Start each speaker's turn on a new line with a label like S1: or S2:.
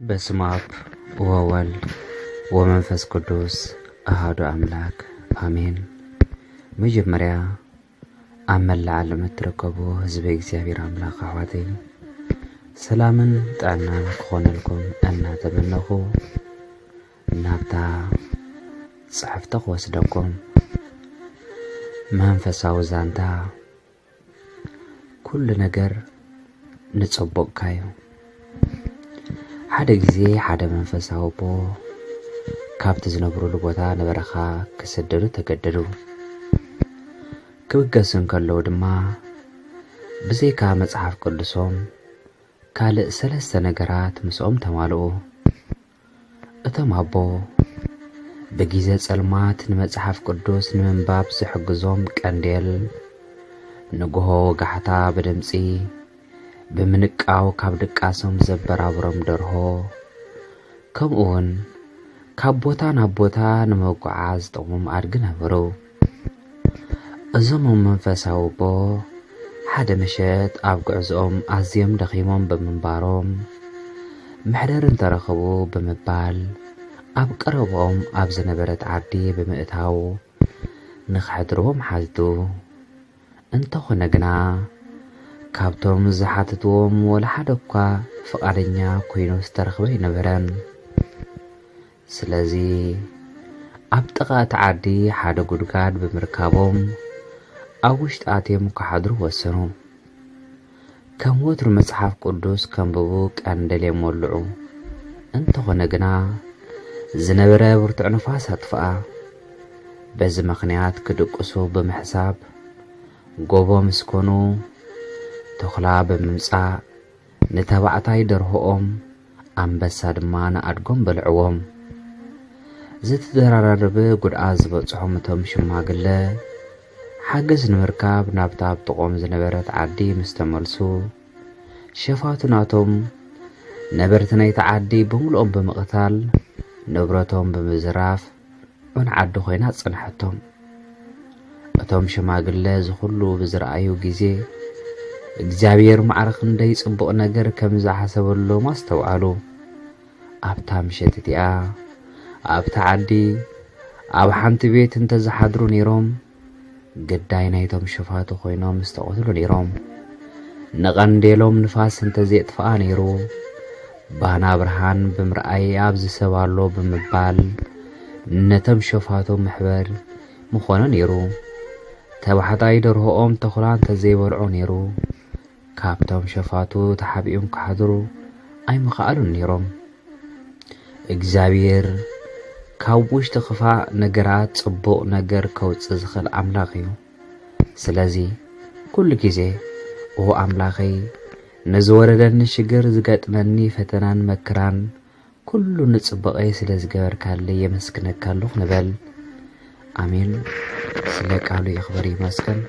S1: በስመ አብ ወወልድ ወመንፈስ ቅዱስ አሐዱ አምላክ አሜን። መጀመሪያ አመላ ዓለም ትርከቡ ህዝበ እግዚአብሔር አምላክ አሕዋተይ ሰላምን ጣዕናን ክኾነልኩም እናተመነኹ ናብታ ጽሕፍተ ክወስደኩም መንፈሳዊ ዛንታ ኩሉ ነገር ንጽቡቕካዩ ሓደ ጊዜ ሓደ መንፈሳዊ ቦ ካብቲ ዝነብሩሉ ቦታ ነበረኻ ክስደዱ ተገደዱ። ክብገሱን ከለዉ ድማ ብዘይካ መጽሓፍ ቅዱሶም ካልእ ሰለስተ ነገራት ምስኦም ተማልኡ። እቶም ኣቦ በጊዜ ጸልማት ንመጽሓፍ ቅዱስ ንምንባብ ዝሕግዞም ቀንዴል ንግሆ ወጋሕታ ብድምፂ ብምንቃው ካብ ድቃሶም ዘበራብሮም ደርሆ ከምኡውን ካብ ቦታ ናብ ቦታ ንመጓዓዝ ዝጠቕሞም ኣድጊ ነበሩ። እዞም መንፈሳዊ ቦ ሓደ ምሸት ኣብ ጉዕዞኦም ኣዝዮም ደኺሞም ብምንባሮም ምሕደር እንተረኸቡ ብምባል ኣብ ቀረቦኦም ኣብ ዝነበረት ዓዲ ብምእታው ንኽሕድርዎም ሓልቱ። እንተኾነ ግና ካብቶም ዝሓትትዎም ወላ ሓደ እኳ ፍቓደኛ ኮይኑ ዝተረኽበ ይነበረን። ስለዚ ኣብ ጥቓ እቲ ዓዲ ሓደ ጉድጋድ ብምርካቦም ኣብ ውሽጢ ኣትዮም ክሓድሩ ወሰኑ። ከም ወትሩ መጽሓፍ ቅዱስ ከንብቡ ቀንደል የመልዑ። እንተኾነ ግና ዝነበረ ብርቱዕ ንፋስ ኣጥፍኣ። በዚ ምኽንያት ክድቅሱ ብምሕሳብ ጎቦ ምስኮኑ ተኽላ ብምምጻእ ንተባዕታይ ደርሆኦም ኣንበሳ ድማ ንኣድጎም በልዕዎም። ዝተደራረበ ጉድኣት ዝበጽሖም እቶም ሽማግለ ሓገዝ ንምርካብ ናብታ ኣብ ጥቖም ዝነበረት ዓዲ ምስ ተመልሱ ሸፋቱ ናቶም ነበርቲ ናይቲ ዓዲ ብምልኦም ብምቕታል ንብረቶም ብምዝራፍ ዑን ዓዲ ኾይና ጽንሐቶም። እቶም ሽማግለ ዝኹሉ ብዝረኣዩ ጊዜ እግዚአብሔር ማዕረኽ እንደይ ጽቡቕ ነገር ከም ዝሓሰበሎም ኣስተውዓሉ። ኣብታ ምሸት እቲኣ ኣብታ ዓዲ ኣብ ሓንቲ ቤት እንተዝሓድሩ ነይሮም ግዳይ ናይቶም ሽፋቱ ኾይኖም ዝተቖትሉ ነይሮም። ንቐንዴሎም ንፋስ እንተዘየጥፍኣ ነይሩ ባና ብርሃን ብምርኣይ ኣብ ዝሰባሎ ብምባል ነቶም ሸፋቱ ምሕበር ምኾነ ነይሩ። ተባሕታይ ደርሆኦም ተኹላ እንተዘይበልዑ ነይሩ ካብቶም ሸፋቱ ተሓቢኦም ክሓድሩ ኣይምኽኣሉን ነይሮም። እግዚአብሔር ካብ ውሽጢ ኽፋእ ነገራት ጽቡቕ ነገር ከውፅእ ዝኽእል ኣምላኽ እዩ። ስለዚ ኩሉ ጊዜ ኦ ኣምላኸይ ንዝወረደኒ ሽግር ዝገጥመኒ ፈተናን መከራን ኩሉ ንጽቡቐይ ስለ ዝገበርካለይ የመስክነካ ኣለኹ ንበል። አሜን። ስለ ቃሉ ይኽበር ይመስገን።